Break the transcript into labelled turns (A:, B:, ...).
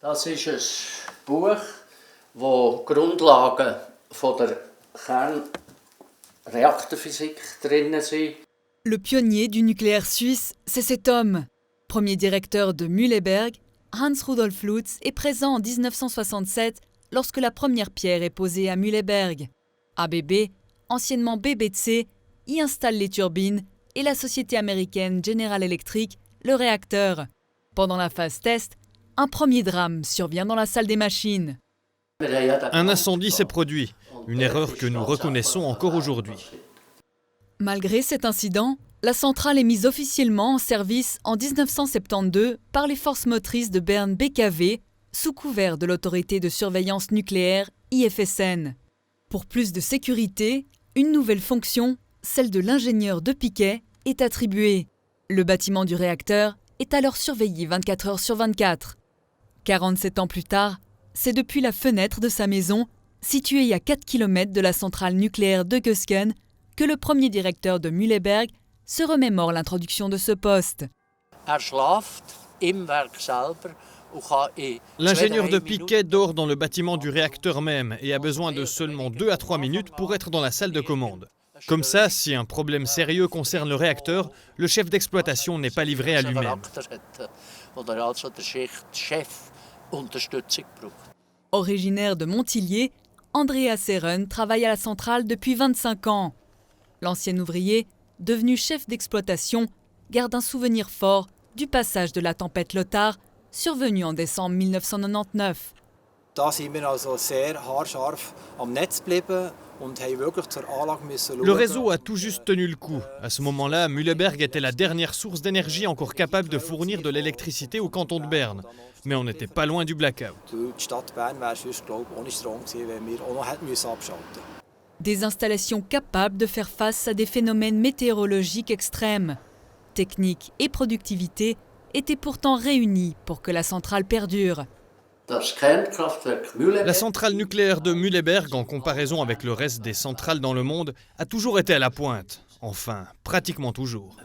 A: Das ist ein Buch, wo Grundlagen von der Kernreaktorphysik drin sind.
B: Le pionnier du nucléaire suisse, c'est cet homme. Premier directeur de Mühleberg, Hans Rudolf Lutz est présent en 1967 lorsque la première pierre est posée à Mühleberg. ABB, anciennement BBC, y installe les turbines et la société américaine General Electric, le réacteur. Pendant la phase test, un premier drame survient dans la salle des machines.
C: Un incendie s'est produit, une erreur que nous reconnaissons encore aujourd'hui.
B: Malgré cet incident, la centrale est mise officiellement en service en 1972 par les forces motrices de Berne BKW, sous couvert de l'autorité de surveillance nucléaire IFSN. Pour plus de sécurité, une nouvelle fonction, celle de l'ingénieur de piquet, est attribuée. Le bâtiment du réacteur est alors surveillé 24 heures sur 24. 47 ans plus tard, c'est depuis la fenêtre de sa maison, située à 4 km de la centrale nucléaire de Gösgen, que le premier directeur de Mühleberg se remémore l'introduction de ce poste.
C: L'ingénieur de piquet dort dans le bâtiment du réacteur même et a besoin de seulement 2 à 3 minutes pour être dans la salle de commande. Comme ça, si un problème sérieux concerne le réacteur, le chef d'exploitation n'est pas livré à lui-même.
B: Originaire de Montillier, Andreas Seren travaille à la centrale depuis 25 ans. L'ancien ouvrier, devenu chef d'exploitation, garde un souvenir fort du passage de la tempête Lothar, survenue en décembre 1999.
C: Le réseau a tout juste tenu le coup. À ce moment-là, Mühleberg était la dernière source d'énergie encore capable de fournir de l'électricité au canton de Berne. Mais on n'était pas loin du blackout.
B: Des installations capables de faire face à des phénomènes météorologiques extrêmes. Technique et productivité étaient pourtant réunies pour que la centrale perdure.
C: La centrale nucléaire de Mühleberg, en comparaison avec le reste des centrales dans le monde, a toujours été à la pointe. Enfin, pratiquement toujours.